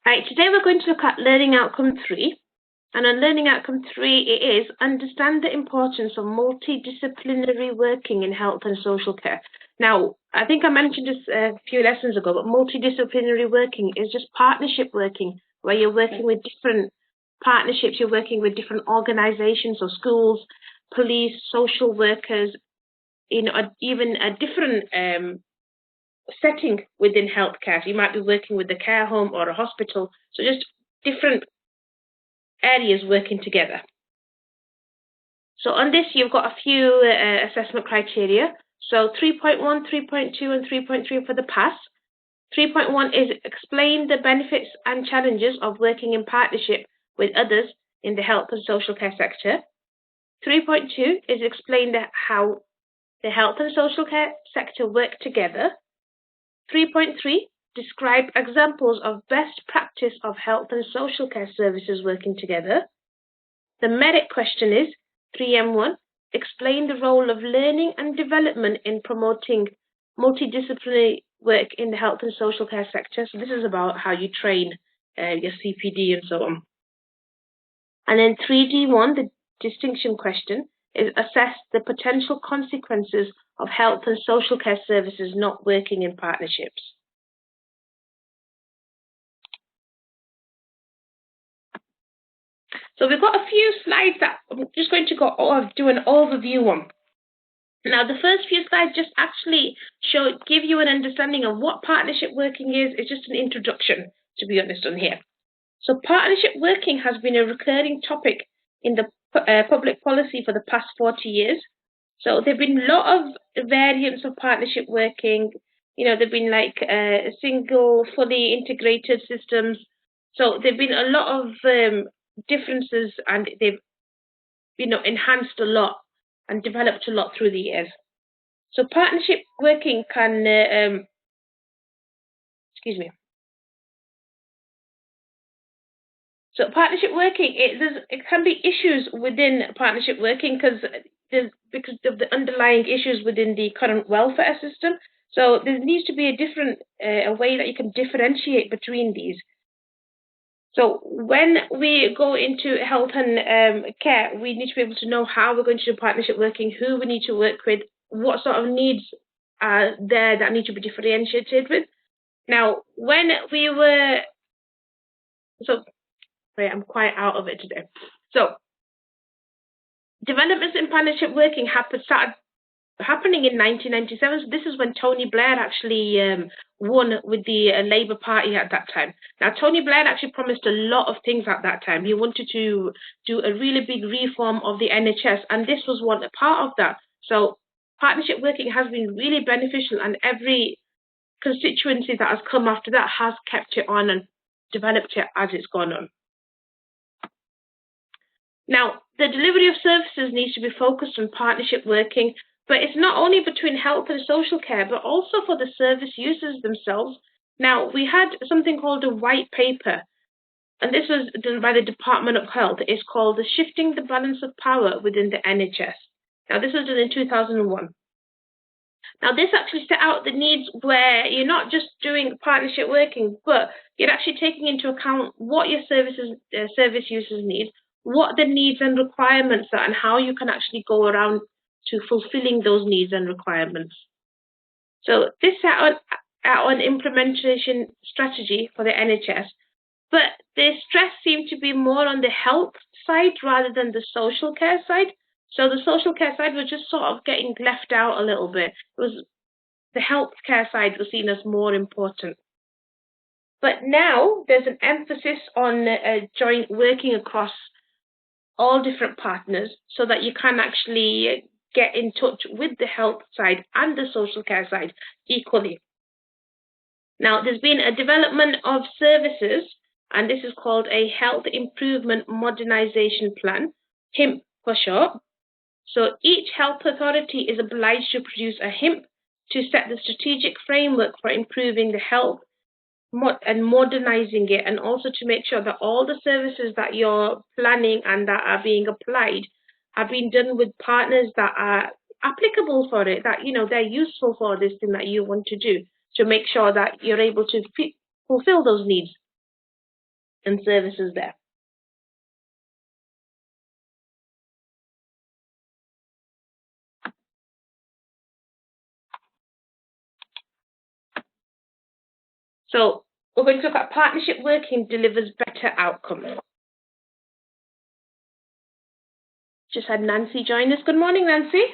Right, today we're going to look at Learning Outcome 3. And on Learning Outcome 3, it is understand the importance of multidisciplinary working in health and social care. Now, I think I mentioned this a few lessons ago, but multidisciplinary working is just partnership working, where you're working with different partnerships, you're working with different organizations, so schools, police, social workers, even a different setting within healthcare. So you might be working with a care home or a hospital, so just different areas working together. So on this, you've got a few assessment criteria. So 3.1, 3.2, and 3.3 for the pass. 3.1 is explain the benefits and challenges of working in partnership with others in the health and social care sector. 3.2 is explain how the health and social care sector work together. 3.3, describe examples of best practice of health and social care services working together. The merit question is 3M1, explain the role of learning and development in promoting multidisciplinary work in the health and social care sector. So this is about how you train your CPD and so on. And then 3D1, the distinction question, is assess the potential consequences of health and social care services not working in partnerships. So we've got a few slides that I'm just going to do an overview on. Now, the first few slides just actually give you an understanding of what partnership working is. It's just an introduction, to be honest, on here. So partnership working has been a recurring topic in the public policy for the past 40 years. So there have been a lot of variants of partnership working. You know, there have been like single, fully integrated systems. So there have been a lot of differences, and they've, enhanced a lot and developed a lot through the years. So partnership working can, So partnership working, it can be issues within partnership working because of the underlying issues within the current welfare system. So there needs to be a way that you can differentiate between these. So when we go into health and care, we need to be able to know how we're going to do partnership working, who we need to work with, what sort of needs are there that need to be differentiated with. Now, when we were, I'm quite out of it today. So developments in partnership working started happening in 1997. So this is when Tony Blair actually won with the Labour Party at that time. Now, Tony Blair actually promised a lot of things at that time. He wanted to do a really big reform of the NHS, and this was one part of that. So partnership working has been really beneficial, and every constituency that has come after that has kept it on and developed it as it's gone on. Now, the delivery of services needs to be focused on partnership working, but it's not only between health and social care, but also for the service users themselves. Now, we had something called a white paper, and this was done by the Department of Health. It's called the Shifting the Balance of Power within the NHS. Now, this was done in 2001. Now, this actually set out the needs where you're not just doing partnership working, but you're actually taking into account what your service users need, what the needs and requirements are, and how you can actually go around to fulfilling those needs and requirements. So this set out an implementation strategy for the NHS, but the stress seemed to be more on the health side rather than the social care side. So the social care side was just sort of getting left out a little bit. The health care side was seen as more important. But now there's an emphasis on joint working across all different partners so that you can actually get in touch with the health side and the social care side equally. Now, there's been a development of services, and this is called a Health Improvement Modernization Plan, HIMP for short. So each health authority is obliged to produce a HIMP to set the strategic framework for improving the health and modernizing it, and also to make sure that all the services that you're planning and that are being applied are being done with partners that are applicable for it, that they're useful for this thing that you want to do, to make sure that you're able to fulfill those needs. and services there. So we're going to look at partnership working delivers better outcomes. Just had Nancy join us. Good morning, Nancy.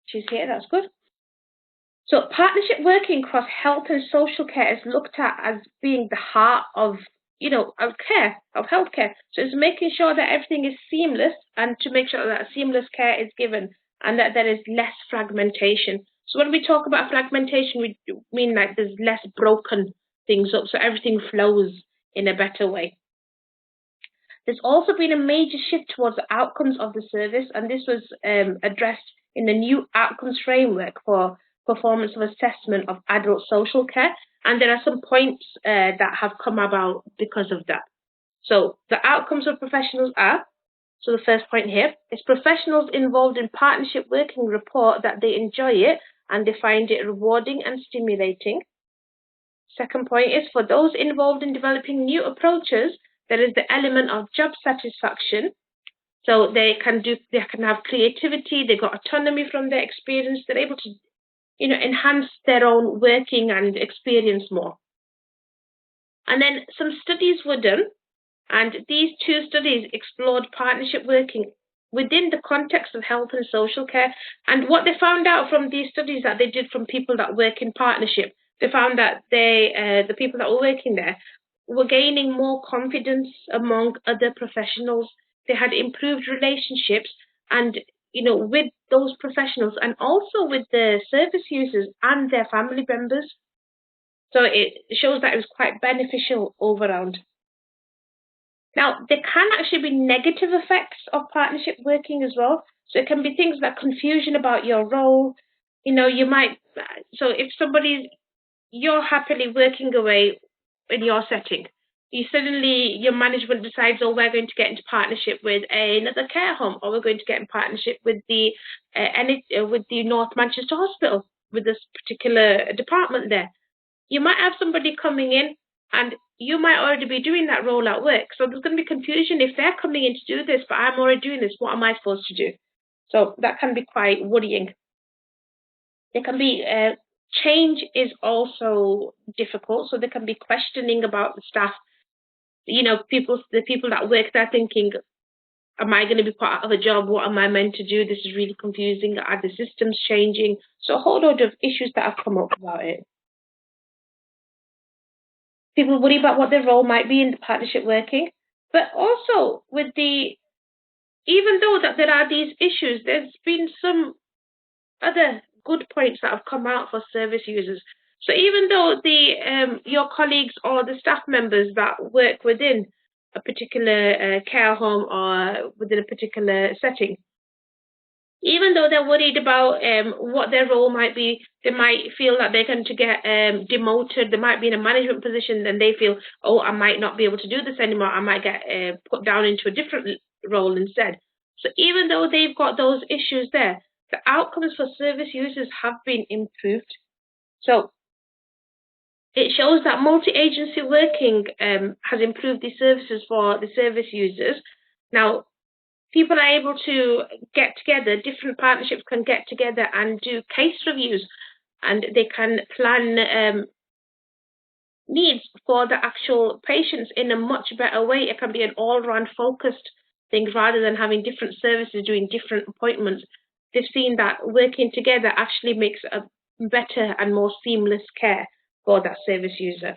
She's here, that's good. So partnership working across health and social care is looked at as being the heart of, of care, of healthcare. So it's making sure that everything is seamless and to make sure that seamless care is given and that there is less fragmentation. So when we talk about fragmentation, we mean like there's less broken things up, so everything flows in a better way. There's also been a major shift towards the outcomes of the service, and this was addressed in the new outcomes framework for performance of assessment of adult social care. And there are some points that have come about because of that. So the outcomes of professionals are, so the first point here is professionals involved in partnership working report that they enjoy it and they find it rewarding and stimulating. Second point is for those involved in developing new approaches, there is the element of job satisfaction. So they can have creativity, they've got autonomy from their experience, they're able to, enhance their own working and experience more. And then some studies were done, and these two studies explored partnership working within the context of health and social care. And what they found out from these studies that they did from people that work in partnership, they found that the people that were working there were gaining more confidence among other professionals. They had improved relationships and, with those professionals and also with the service users and their family members. So it shows that it was quite beneficial all around. Now, there can actually be negative effects of partnership working as well. So it can be things like confusion about your role. You might, so if you're happily working away in your setting, your management decides, oh, we're going to get into partnership with another care home, or we're going to get in partnership with the North Manchester Hospital, with this particular department there. You might have somebody coming in and you might already be doing that role at work. So there's going to be confusion if they're coming in to do this, but I'm already doing this. What am I supposed to do? So that can be quite worrying. There can be change is also difficult. So there can be questioning about the staff. The people that work there thinking, am I going to be part of a job? What am I meant to do? This is really confusing. Are the systems changing? So a whole load of issues that have come up about it. People worry about what their role might be in the partnership working, but also even though that there are these issues, there's been some other good points that have come out for service users. So even though your colleagues or the staff members that work within a particular care home or within a particular setting, even though they're worried about what their role might be, they might feel that they're going to get demoted. They might be in a management position, then they feel, oh, I might not be able to do this anymore. I might get put down into a different role instead. So even though they've got those issues there, the outcomes for service users have been improved. So it shows that multi-agency working has improved the services for the service users. Now, people are able to get together, different partnerships can get together and do case reviews, and they can plan needs for the actual patients in a much better way. It can be an all-round focused thing rather than having different services doing different appointments. They've seen that working together actually makes a better and more seamless care for that service user.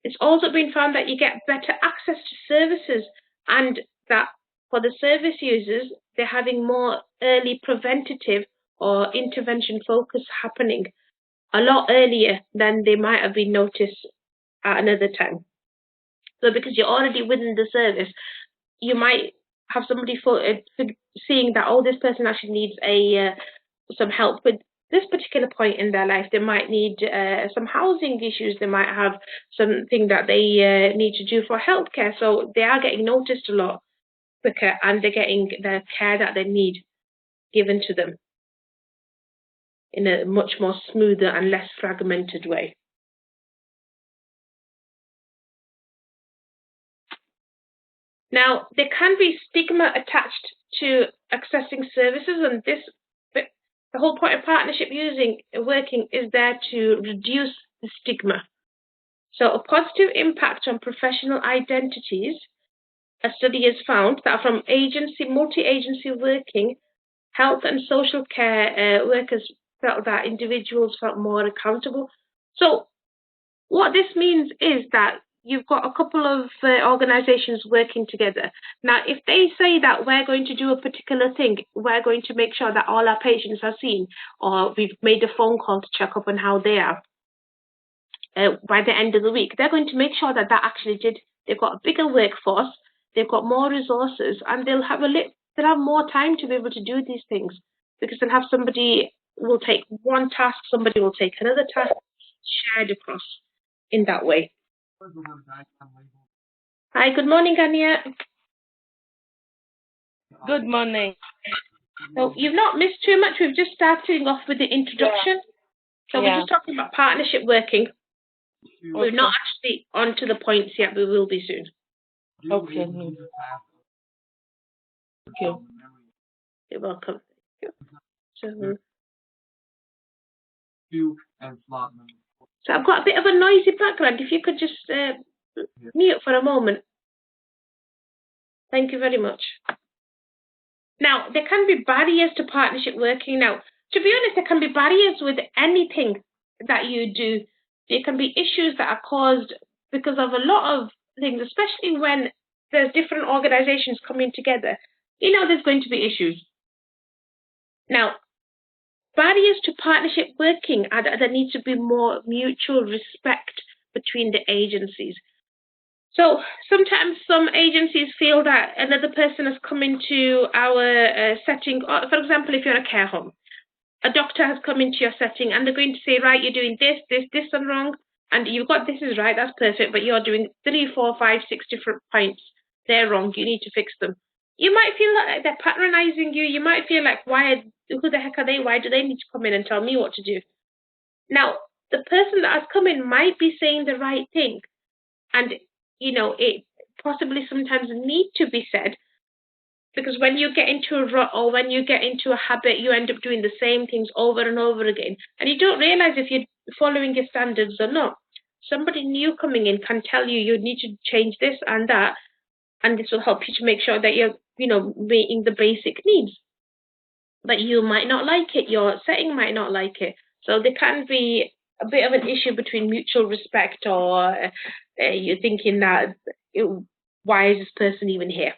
It's also been found that you get better access to services and that for the service users, they're having more early preventative or intervention focus happening a lot earlier than they might have been noticed at another time. So because you're already within the service, you might have somebody seeing that, oh, this person actually needs some help with this particular point in their life. They might need some housing issues. They might have something that they need to do for healthcare. So they are getting noticed a lot quicker and they're getting the care that they need given to them. in a much more smoother and less fragmented way. Now, there can be stigma attached to accessing services, and the whole point of partnership working is there to reduce the stigma. So a positive impact on professional identities, a study has found that from multi-agency working, health and social care workers felt that individuals felt more accountable. So what this means is that you've got a couple of organizations working together. Now, if they say that we're going to do a particular thing, we're going to make sure that all our patients are seen, or we've made a phone call to check up on how they are by the end of the week, they're going to make sure that that actually did. They've got a bigger workforce, they've got more resources, and they'll have more time to be able to do these things, because they'll have somebody will take one task, somebody will take another task, shared across in that way. Hi, good morning, Anya. Good morning. So you've not missed too much. We've just starting off with the introduction. So we're just talking about partnership working. We're not actually on to the points yet, but we will be soon. Okay. Thank you. You're welcome. So I've got a bit of a noisy background. If you could just mute for a moment. Thank you very much. Now, there can be barriers to partnership working. Now, to be honest, there can be barriers with anything that you do. There can be issues that are caused because of a lot of things, especially when there's different organizations coming together. You know, there's going to be issues. Now, barriers to partnership working are that there needs to be more mutual respect between the agencies. So sometimes some agencies feel that another person has come into our setting. For example, if you're a care home, a doctor has come into your setting and they're going to say, right, you're doing this, and wrong. And you've got this is right, that's perfect, but you're doing 3, 4, 5, 6 different points. They're wrong, you need to fix them. You might feel like they're patronizing you. You might feel like, who the heck are they? Why do they need to come in and tell me what to do? Now, the person that has come in might be saying the right thing. And, you know, it possibly sometimes need to be said, because when you get into a rut or when you get into a habit, you end up doing the same things over and over again. And you don't realize if you're following your standards or not. Somebody new coming in can tell you you need to change this and that, and this will help you to make sure that you're, you know, meeting the basic needs. But you might not like it, your setting might not like it. So there can be a bit of an issue between mutual respect, or you're thinking that, why is this person even here?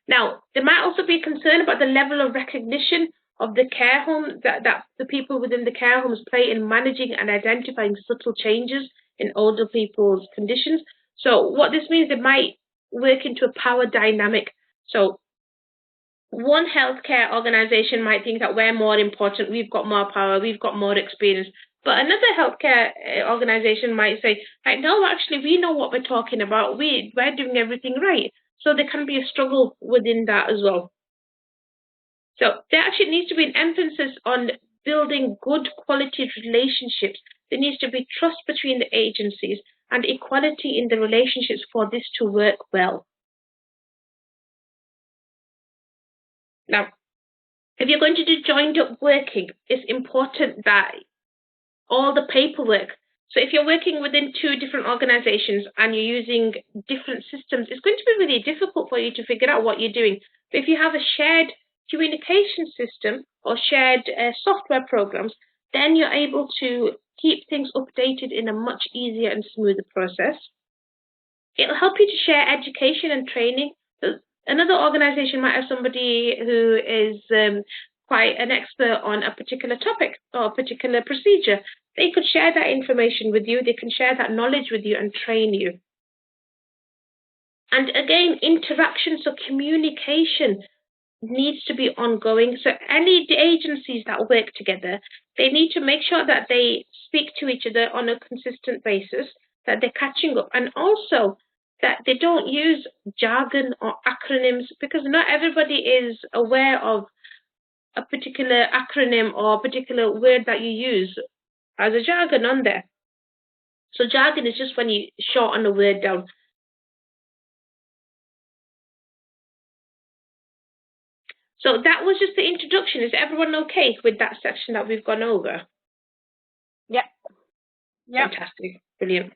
Now, there might also be concern about the level of recognition of the care home that the people within the care homes play in managing and identifying subtle changes in older people's conditions. So what this means, it might work into a power dynamic. So one healthcare organization might think that we're more important, we've got more power, we've got more experience. But another healthcare organization might say, like, no, actually, we know what we're talking about. We're doing everything right. So there can be a struggle within that as well. So there actually needs to be an emphasis on building good quality relationships. There needs to be trust between the agencies and equality in the relationships for this to work well. Now, if you're going to do joined up working, it's important that all the paperwork. So if you're working within 2 different organizations and you're using different systems, it's going to be really difficult for you to figure out what you're doing. But if you have a shared communication system or shared software programs, then you're able to keep things updated in a much easier and smoother process. It'll help you to share education and training. So another organization might have somebody who is quite an expert on a particular topic or a particular procedure. They could share that information with you. They can share that knowledge with you and train you. And again, interaction, so communication needs to be ongoing. So any agencies that work together, they need to make sure that they speak to each other on a consistent basis, that they're catching up. And also, that they don't use jargon or acronyms, because not everybody is aware of a particular acronym or a particular word that you use as a jargon on there. So jargon is just when you shorten a word down. So that was just the introduction. Is everyone okay with that section that we've gone over? Yeah. Fantastic. Brilliant.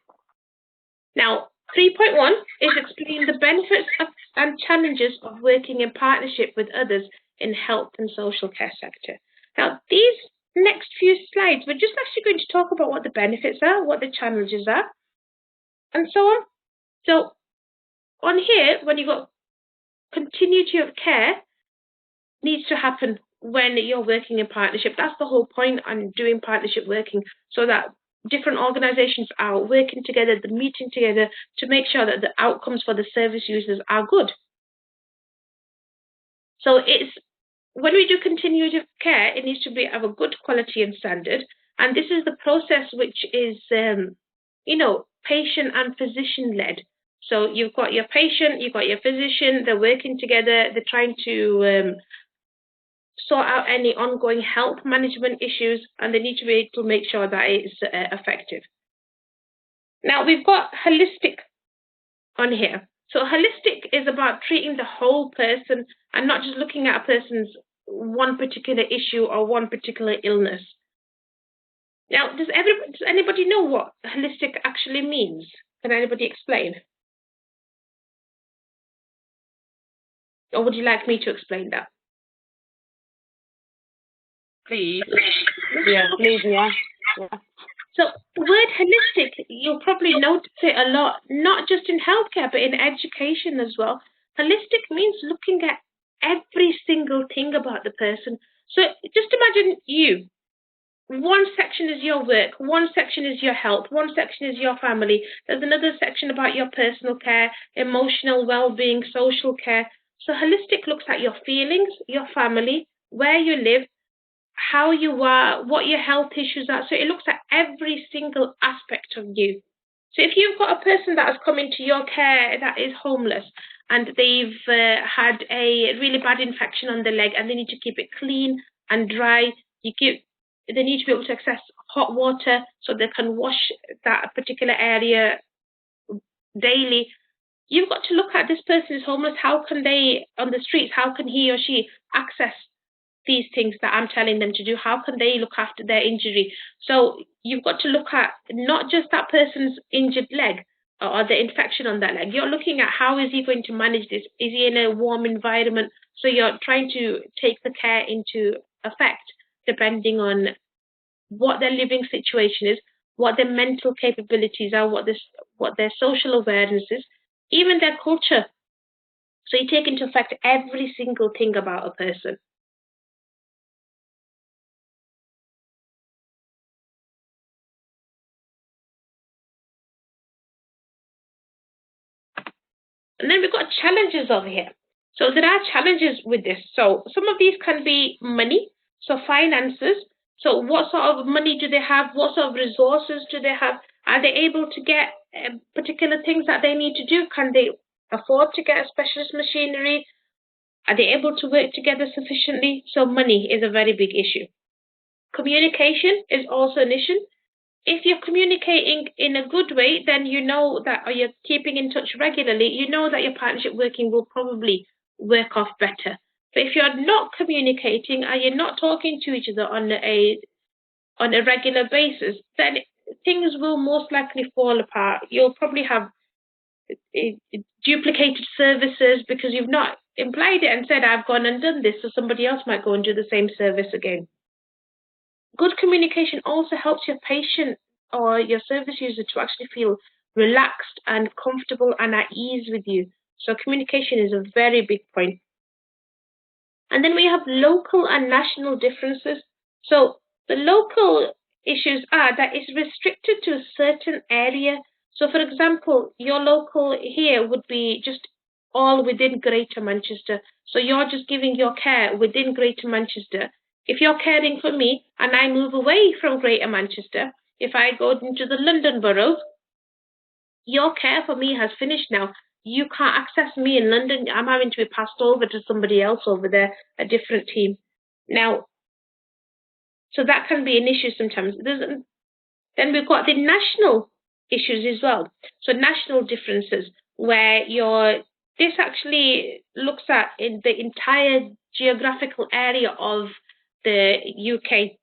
Now, 3.1 is explain the benefits and challenges of working in partnership with others in health and social care sector. Now, these next few slides, we're just actually going to talk about what the benefits are, what the challenges are, and so on. So on here, when you've got continuity of care, needs to happen when you're working in partnership. That's the whole point on doing partnership working, so that different organizations are working together, they're meeting together to make sure that the outcomes for the service users are good. So it's when we do continuity of care, it needs to be of a good quality and standard. And this is the process which is, patient and physician led. So you've got your patient, you've got your physician, they're working together, they're trying to sort out any ongoing health management issues, and they need to be able to make sure that it's effective. Now, we've got holistic on here. So holistic is about treating the whole person and not just looking at a person's one particular issue or one particular illness. Now, does anybody know what holistic actually means? Can anybody explain? Or would you like me to explain that? Please. Yeah, please, yeah. So the word holistic, you'll probably notice it a lot, not just in healthcare, but in education as well. Holistic means looking at every single thing about the person. So just imagine you. One section is your work, one section is your health, one section is your family. There's another section about your personal care, emotional well-being, social care. So holistic looks at your feelings, your family, where you live, how you are, what your health issues are. So it looks at every single aspect of you. So if you've got a person that has come into your care that is homeless and they've had a really bad infection on the leg and they need to keep it clean and dry, they need to be able to access hot water so they can wash that particular area daily. You've got to look at this person is homeless. How can they, on the streets, how can he or she access these things that I'm telling them to do? How can they look after their injury? So you've got to look at not just that person's injured leg or the infection on that leg. You're looking at how is he going to manage this? Is he in a warm environment? So you're trying to take the care into effect depending on what their living situation is, what their mental capabilities are, what their social awareness is, even their culture. So you take into effect every single thing about a person. And then we've got challenges over here. So there are challenges with this. So some of these can be money, so finances. So what sort of money do they have? What sort of resources do they have? Are they able to get particular things that they need to do? Can they afford to get a specialist machinery? Are they able to work together sufficiently? So money is a very big issue. Communication is also an issue. If you're communicating in a good way, then you know that, or you're keeping in touch regularly, you know that your partnership working will probably work off better. But if you're not communicating and you're not talking to each other on a regular basis, then things will most likely fall apart. You'll probably have duplicated services because you've not implied it and said, I've gone and done this, so somebody else might go and do the same service again. Good communication also helps your patient or your service user to actually feel relaxed and comfortable and at ease with you. So communication is a very big point. And then we have local and national differences. So the local issues are that it's restricted to a certain area. So for example, your local here would be just all within Greater Manchester. So you're just giving your care within Greater Manchester. If you're caring for me and I move away from Greater Manchester, if I go into the London borough, your care for me has finished now. You can't access me in London. I'm having to be passed over to somebody else over there, a different team. Now, so that can be an issue sometimes. Then we've got the national issues as well. So national differences where this actually looks at in the entire geographical area of the UK.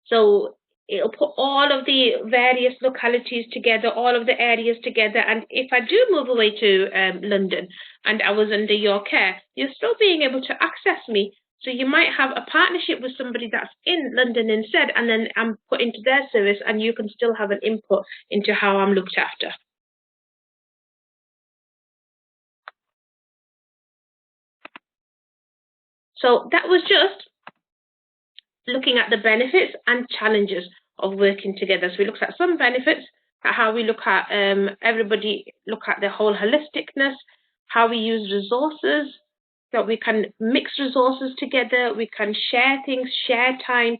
So it'll put all of the various localities together, all of the areas together. And if I do move away to London and I was under your care, you're still being able to access me. So you might have a partnership with somebody that's in London instead, and then I'm put into their service, and you can still have an input into how I'm looked after. So that was just looking at the benefits and challenges of working together. So we looked at some benefits, at how we look at everybody look at the whole holisticness, how we use resources, that we can mix resources together, we can share things, share time,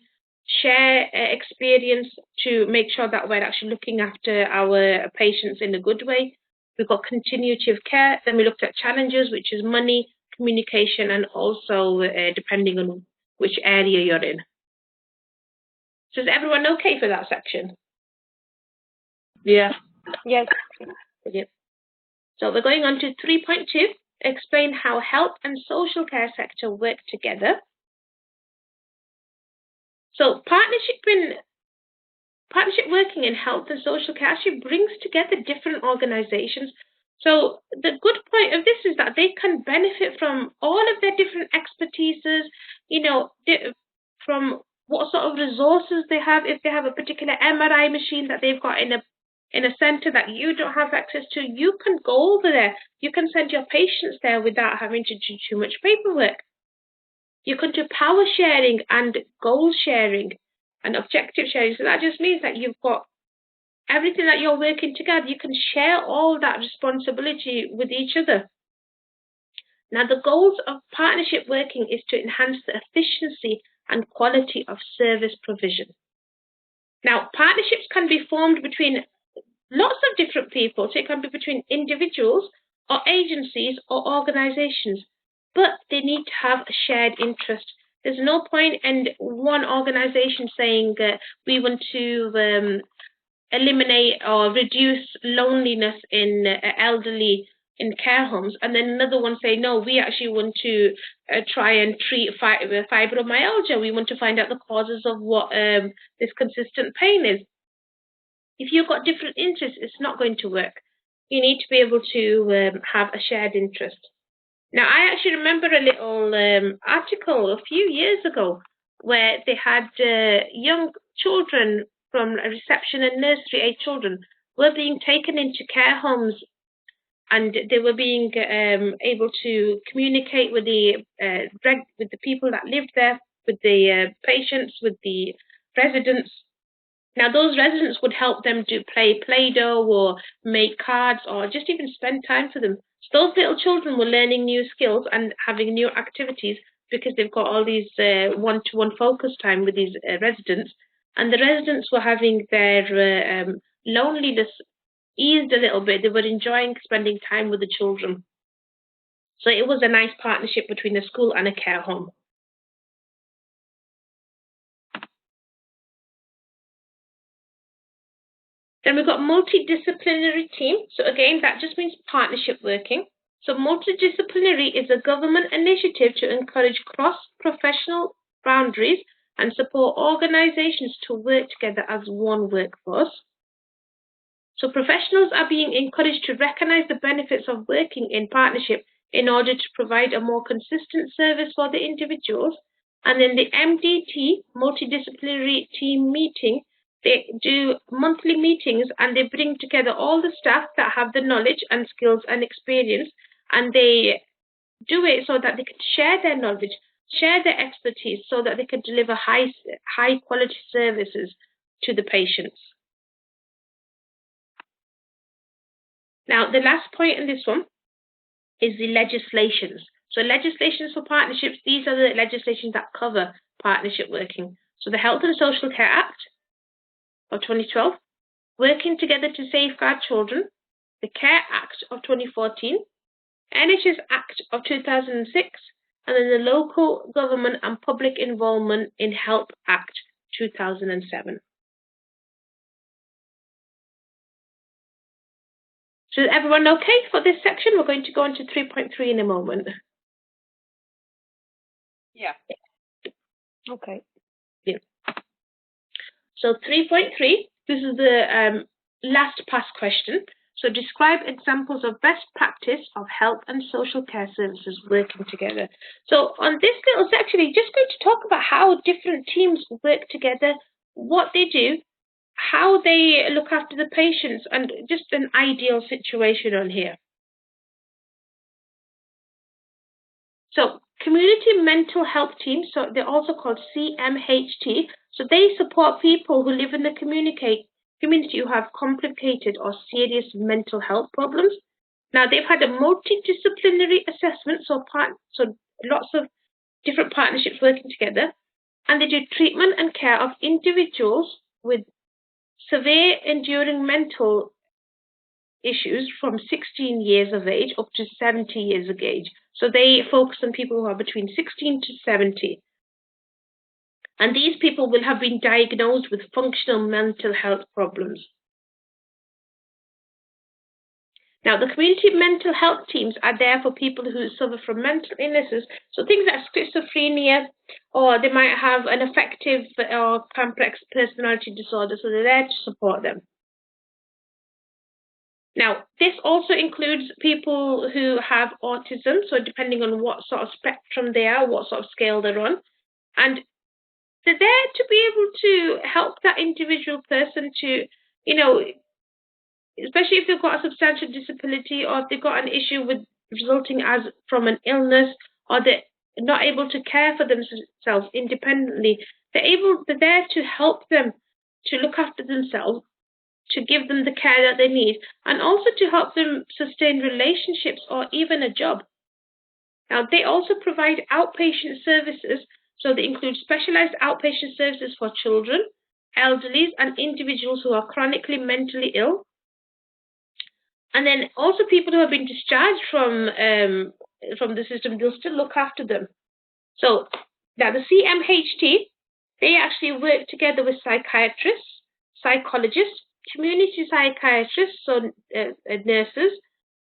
share experience to make sure that we're actually looking after our patients in a good way. We've got continuity of care. Then we looked at challenges, which is money, communication, and also depending on which area you're in. So is everyone okay for that section? Yeah. Yes. Brilliant. So we're going on to 3.2, explain how health and social care sector work together. So partnership working in health and social care actually brings together different organizations. So the good point of this is that they can benefit from all of their different expertises, from what sort of resources they have. If they have a particular MRI machine that they've got in a center that you don't have access to, you can go over there. You can send your patients there without having to do too much paperwork. You can do power sharing and goal sharing and objective sharing. So that just means that you've got everything that you're working together. You can share all that responsibility with each other. Now, the goals of partnership working is to enhance the efficiency and quality of service provision. Now, partnerships can be formed between lots of different people. So it can be between individuals or agencies or organizations, but they need to have a shared interest. There's no point in one organization saying we want to eliminate or reduce loneliness in elderly in care homes, and then another one say, no, we actually want to try and treat fibromyalgia. We want to find out the causes of what this consistent pain is. If you've got different interests, it's not going to work. You need to be able to have a shared interest. Now, I actually remember a little article a few years ago where they had young children from reception and nursery age children were being taken into care homes, and they were being able to communicate with the people that lived there, with the patients, with the residents. Now, those residents would help them to play Play-Doh or make cards or just even spend time for them. So those little children were learning new skills and having new activities because they've got all these one-to-one focus time with these residents. And the residents were having their loneliness eased a little bit. They were enjoying spending time with the children. So it was a nice partnership between a school and a care home. Then we've got multidisciplinary team. So again, that just means partnership working. So multidisciplinary is a government initiative to encourage cross-professional boundaries and support organizations to work together as one workforce. So professionals are being encouraged to recognize the benefits of working in partnership in order to provide a more consistent service for the individuals. And then the MDT, multidisciplinary team meeting, they do monthly meetings and they bring together all the staff that have the knowledge and skills and experience, and they do it so that they can share their knowledge, share their expertise, so that they can deliver high quality services to the patients. Now, the last point in this one is the legislations. So legislations for partnerships, these are the legislations that cover partnership working. So the Health and Social Care Act of 2012, Working Together to Safeguard Children, the Care Act of 2014, NHS Act of 2006, and then the Local Government and Public Involvement in Health Act 2007. So is everyone okay for this section? We're going to go on to 3.3 in a moment. Yeah. Okay. Yeah. So 3.3, this is the last past question. So describe examples of best practice of health and social care services working together. So on this little section, we're just going to talk about how different teams work together, what they do, how they look after the patients, and just an ideal situation on here. So community mental health teams, so they're also called CMHT. So they support people who live in the community who have complicated or serious mental health problems. Now they've had a multidisciplinary assessment, so lots of different partnerships working together, and they do treatment and care of individuals with severe enduring mental issues from 16 years of age up to 70 years of age. So they focus on people who are between 16 to 70. And these people will have been diagnosed with functional mental health problems. Now, the community mental health teams are there for people who suffer from mental illnesses, so things like schizophrenia, or they might have an affective or complex personality disorder, so they're there to support them. Now, this also includes people who have autism, so depending on what sort of spectrum they are, what sort of scale they're on, and they're there to be able to help that individual person to, especially if they've got a substantial disability or if they've got an issue with resulting as from an illness, or they're not able to care for themselves independently, they're there to help them to look after themselves, to give them the care that they need, and also to help them sustain relationships or even a job. Now, they also provide outpatient services, so they include specialized outpatient services for children, elderly, and individuals who are chronically mentally ill. And then also people who have been discharged from the system, they'll still look after them. So now the CMHT, they actually work together with psychiatrists, psychologists, community psychiatrists, so nurses.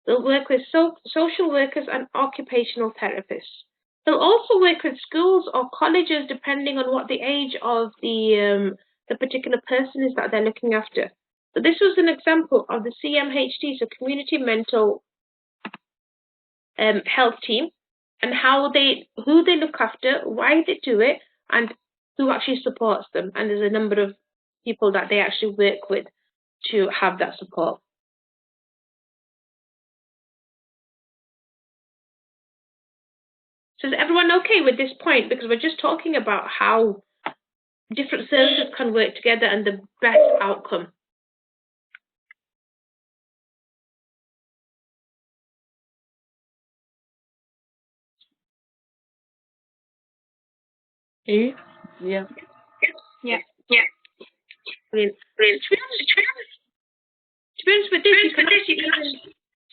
They'll work with social workers and occupational therapists. They'll also work with schools or colleges depending on what the age of the particular person is that they're looking after. So this was an example of the CMHT, so Community Mental Health Team, and who they look after, why they do it, and who actually supports them. And there's a number of people that they actually work with to have that support. So is everyone okay with this point? Because we're just talking about how different services can work together and the best outcome. Yeah. Yeah. Brilliant. To be honest with this, you can actually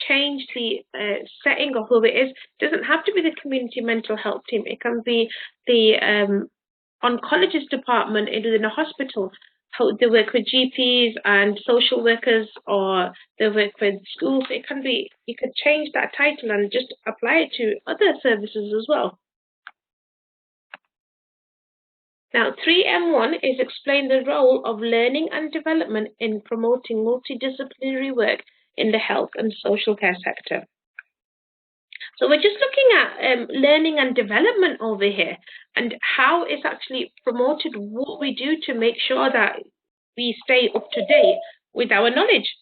change the setting of who it is. It doesn't have to be the community mental health team. It can be the oncologist department within a hospital. They work with GPs and social workers, or they work with schools. It can be, you could change that title and just apply it to other services as well. Now, 3M1 is explain the role of learning and development in promoting multidisciplinary work in the health and social care sector. So we're just looking at learning and development over here and how it's actually promoted, what we do to make sure that we stay up to date with our knowledge.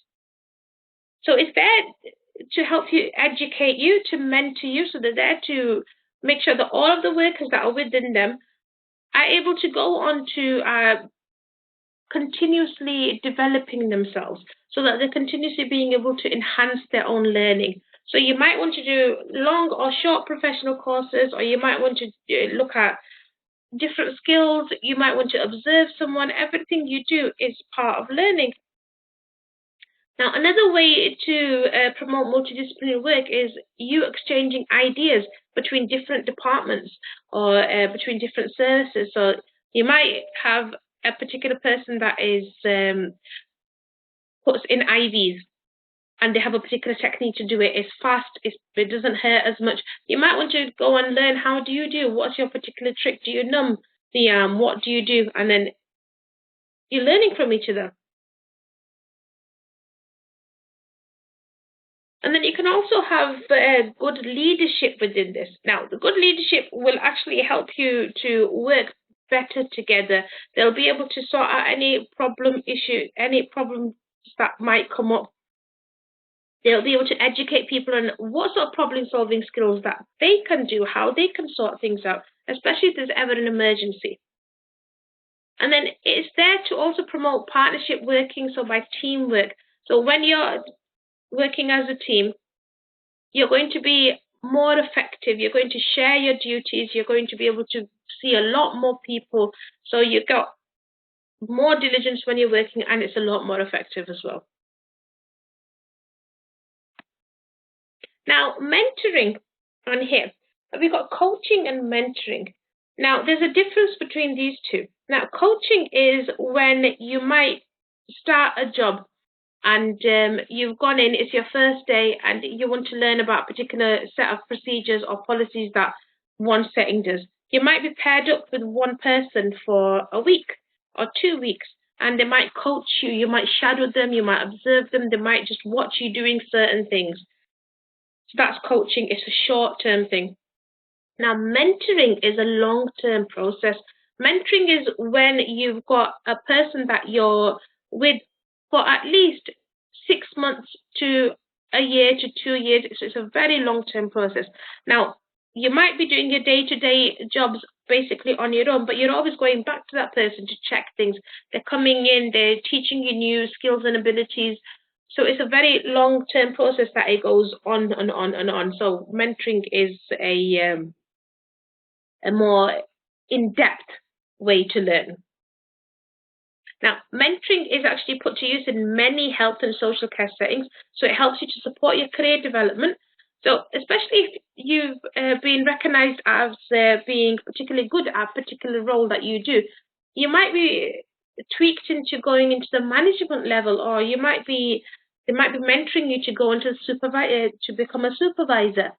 So it's there to help you, educate you, to mentor you, so they're there to make sure that all of the workers that are within them are able to go on to continuously developing themselves, so that they're continuously being able to enhance their own learning. So you might want to do long or short professional courses, or you might want to look at different skills, you might want to observe someone. Everything you do is part of learning. Now, another way to promote multidisciplinary work is you exchanging ideas between different departments or between different services. So you might have a particular person that is puts in IVs, and they have a particular technique to do it. It's fast, it doesn't hurt as much. You might want to go and learn, how do you do? What's your particular trick? Do you numb the arm? What do you do? And then you're learning from each other. And then you can also have good leadership within this. Now, the good leadership will actually help you to work better together. They'll be able to sort out any problems that might come up. They'll be able to educate people on what sort of problem-solving skills that they can do, how they can sort things out, especially if there's ever an emergency. And then it's there to also promote partnership working, so by teamwork. So when you're working as a team, you're going to be more effective. You're going to share your duties. You're going to be able to see a lot more people. So you've got more diligence when you're working, and it's a lot more effective as well. Now, mentoring on here. We've got coaching and mentoring. Now, there's a difference between these two. Now, coaching is when you might start a job and you've gone in, it's your first day, and you want to learn about a particular set of procedures or policies that one setting does. You might be paired up with one person for a week or 2 weeks, and they might coach you, you might shadow them, you might observe them, they might just watch you doing certain things. So that's coaching, it's a short-term thing. Now, mentoring is a long-term process. Mentoring is when you've got a person that you're with for at least 6 months to a year to 2 years. So it's a very long-term process. Now, you might be doing your day-to-day jobs basically on your own, but you're always going back to that person to check things. They're coming in, they're teaching you new skills and abilities. So it's a very long-term process that it goes on and on and on. So mentoring is a more in-depth way to learn. Now, mentoring is actually put to use in many health and social care settings, so it helps you to support your career development. So especially if you've been recognised as being particularly good at a particular role that you do, you might be tweaked into going into the management level, or they might be mentoring you to go into to become a supervisor,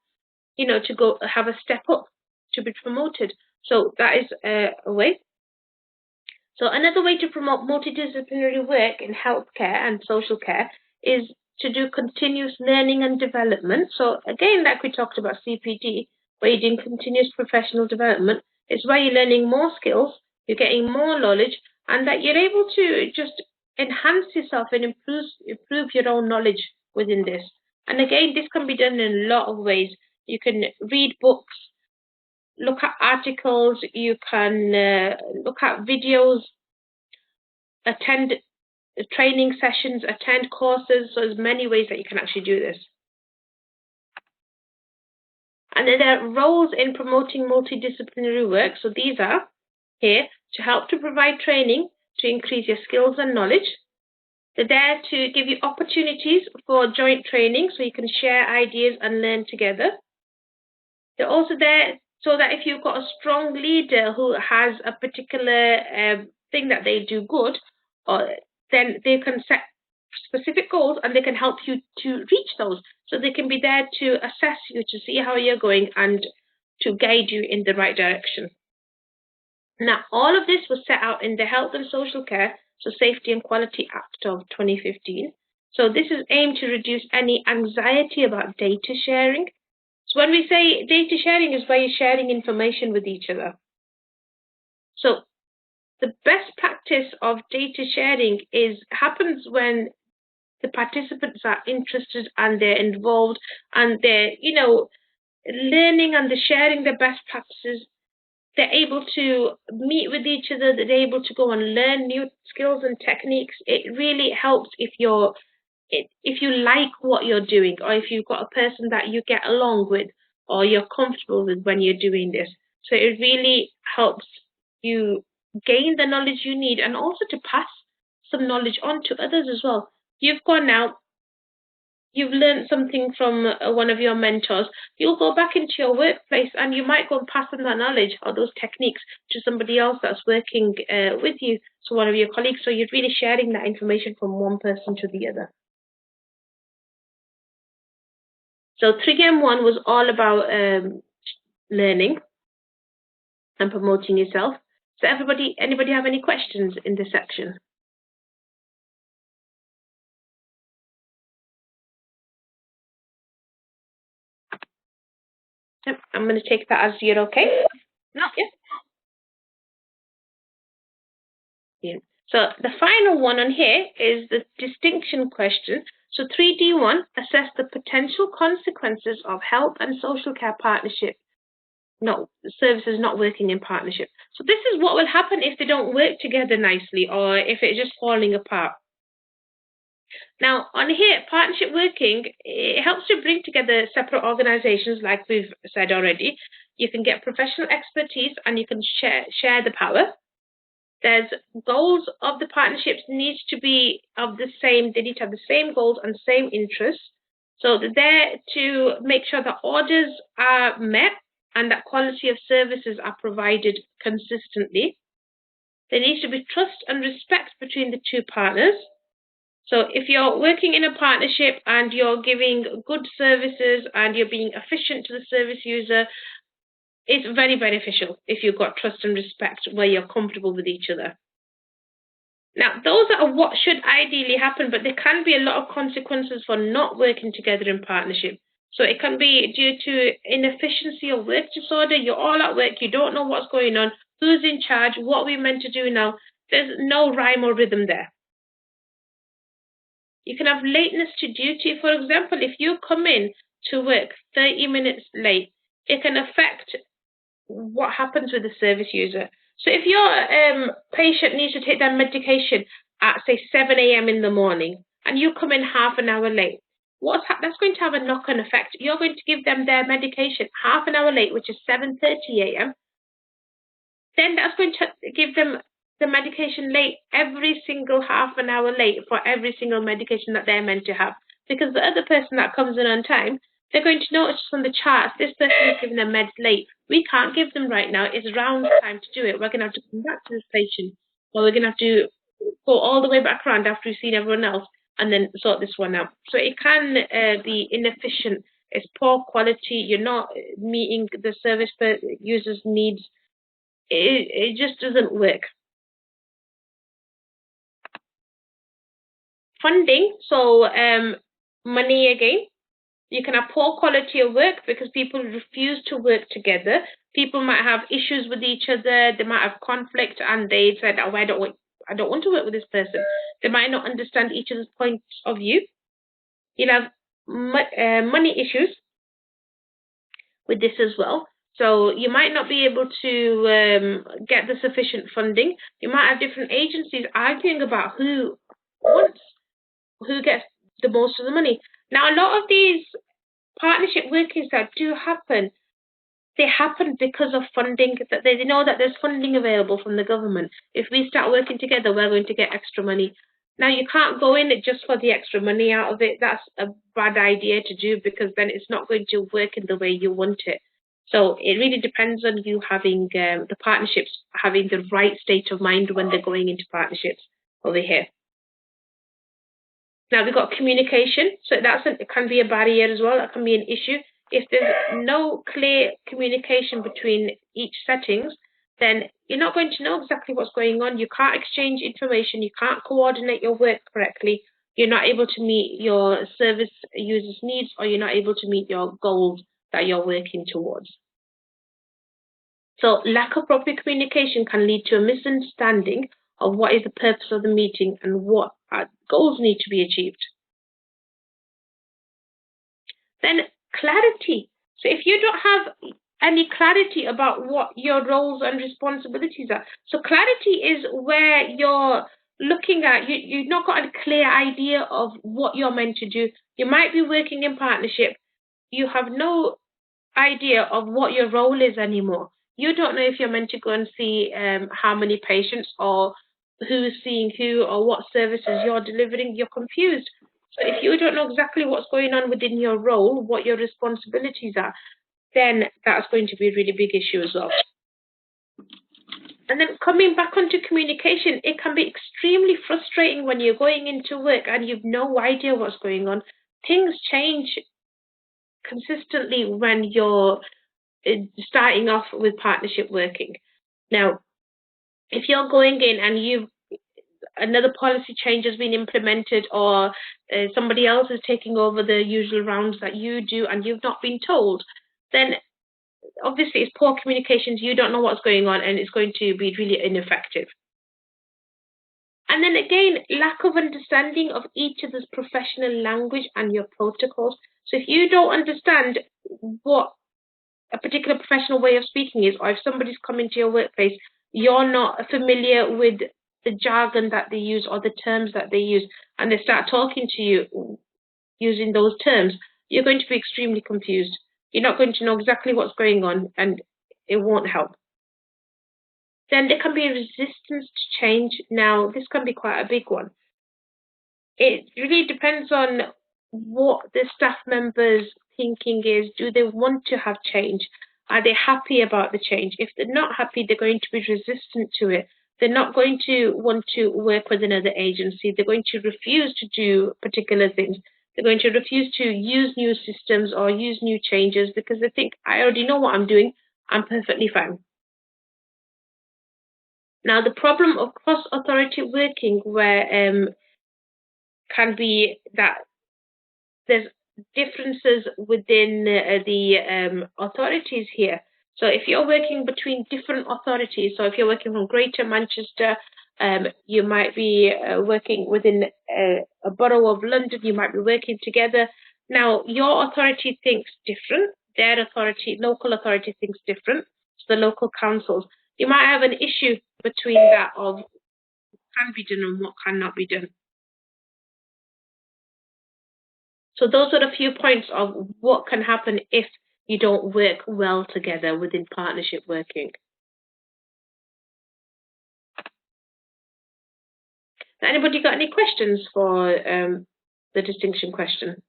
to go have a step up, to be promoted. So that is a way. So another way to promote multidisciplinary work in healthcare and social care is to do continuous learning and development. So again, like we talked about CPD, where you're doing continuous professional development, it's where you're learning more skills, you're getting more knowledge, and that you're able to just enhance yourself and improve your own knowledge within this. And again, this can be done in a lot of ways. You can read books, look at articles, you can look at videos, attend training sessions, attend courses. So there's many ways that you can actually do this. And then there are roles in promoting multidisciplinary work. So these are here to help to provide training to increase your skills and knowledge. They're there to give you opportunities for joint training so you can share ideas and learn together. They're also there so that if you've got a strong leader who has a particular thing that they do good, then they can set specific goals and they can help you to reach those. So they can be there to assess you, to see how you're going and to guide you in the right direction. Now, all of this was set out in the Health and Social Care, so Safety and Quality Act of 2015. So this is aimed to reduce any anxiety about data sharing. So when we say data sharing is where you're sharing information with each other. So the best practice of data sharing happens when the participants are interested and they're involved and they're, learning and they're sharing their best practices. They're able to meet with each other. They're able to go and learn new skills and techniques. It really helps if you like what you're doing, or if you've got a person that you get along with or you're comfortable with when you're doing this. So it really helps you gain the knowledge you need and also to pass some knowledge on to others as well. You've gone now, you've learned something from one of your mentors, you'll go back into your workplace and you might go and pass on that knowledge or those techniques to somebody else that's working with you, so one of your colleagues. So you're really sharing that information from one person to the other. So 3M1 was all about learning and promoting yourself. So anybody have any questions in this section? Yep, I'm going to take that as you're okay. No. Yep. Yeah. So the final one on here is the distinction question. So 3D1, assess the potential consequences of health and social care partnership. No, services not working in partnership. So this is what will happen if they don't work together nicely or if it's just falling apart. Now, on here, partnership working, it helps to bring together separate organizations, like we've said already. You can get professional expertise and you can share the power. There's goals of the partnerships needs to be of the same, they need to have the same goals and same interests. So they're there to make sure that orders are met and that quality of services are provided consistently. There needs to be trust and respect between the two partners. So if you're working in a partnership and you're giving good services and you're being efficient to the service user, it's very beneficial if you've got trust and respect where you're comfortable with each other. Now, those are what should ideally happen, but there can be a lot of consequences for not working together in partnership. So it can be due to inefficiency or work disorder. You're all at work, you don't know what's going on, who's in charge, what we're meant to do now. There's no rhyme or rhythm there. You can have lateness to duty. For example, if you come in to work 30 minutes late, it can affect what happens with the service user. So if your patient needs to take their medication at, say, 7 a.m. in the morning, and you come in half an hour late, that's going to have a knock-on effect. You're going to give them their medication half an hour late, which is 7:30 a.m. Then that's going to give them the medication late every single half an hour late for every single medication that they're meant to have. Because the other person that comes in on time, they're going to notice on the charts, this person is giving their meds late. We can't give them right now. It's round time to do it. We're going to have to come back to this patient. Or we're going to have to go all the way back around after we've seen everyone else and then sort this one out. So it can be inefficient. It's poor quality. You're not meeting the service user's needs. It just doesn't work. Funding, so money again. You can have poor quality of work because people refuse to work together. People might have issues with each other. They might have conflict and they said, oh, I don't want to work with this person. They might not understand each other's points of view. You'll have money issues with this as well. So you might not be able to get the sufficient funding. You might have different agencies arguing about who gets the most of the money. Now, a lot of these partnership workings that do happen, they happen because of funding, that they know that there's funding available from the government. If we start working together, we're going to get extra money. Now, you can't go in just for the extra money out of it. That's a bad idea to do because then it's not going to work in the way you want it. So it really depends on you having the partnerships, having the right state of mind when they're going into partnerships over here. Now we've got communication, so it can be a barrier as well. That can be an issue. If there's no clear communication between each settings, then you're not going to know exactly what's going on. You can't exchange information. You can't coordinate your work correctly. You're not able to meet your service users' needs, or you're not able to meet your goals that you're working towards. So lack of proper communication can lead to a misunderstanding of what is the purpose of the meeting and what goals need to be achieved. Then clarity. So if you don't have any clarity about what your roles and responsibilities are, so clarity is where you're looking at, you've not got a clear idea of what you're meant to do. You might be working in partnership. You have no idea of what your role is anymore. You don't know if you're meant to go and see how many patients or who's seeing who or what services you're delivering. You're confused. So if you don't know exactly what's going on within your role, what your responsibilities are, then that's going to be a really big issue as well. And then coming back onto communication, it can be extremely frustrating when you're going into work and you've no idea what's going on. Things change consistently when you're starting off with partnership working. Now, if you're going in and another policy change has been implemented, or somebody else is taking over the usual rounds that you do and you've not been told, then obviously it's poor communications. You don't know what's going on and it's going to be really ineffective. And then again, lack of understanding of each other's professional language and your protocols. So if you don't understand what a particular professional way of speaking is, or if somebody's coming to your workplace, you're not familiar with the jargon that they use or the terms that they use, and they start talking to you using those terms, you're going to be extremely confused. You're not going to know exactly what's going on, and it won't help. Then there can be a resistance to change. Now, this can be quite a big one. It really depends on what the staff members' thinking is. Do they want to have change? Are they happy about the change? If they're not happy, they're going to be resistant to it. They're not going to want to work with another agency. They're going to refuse to do particular things. They're going to refuse to use new systems or use new changes because they think, I already know what I'm doing. I'm perfectly fine. Now, the problem of cross-authority working where can be that there's differences within the authorities here. So if you're working between different authorities, so if you're working from Greater Manchester, you might be working within a borough of London, you might be working together. Now, your authority thinks different, their authority, local authority thinks different, so the local councils. You might have an issue between that of what can be done and what cannot be done. So those are a few points of what can happen if you don't work well together within partnership working. Anybody got any questions for the distinction question?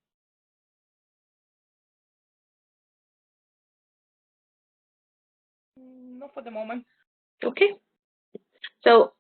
Not for the moment. Okay. So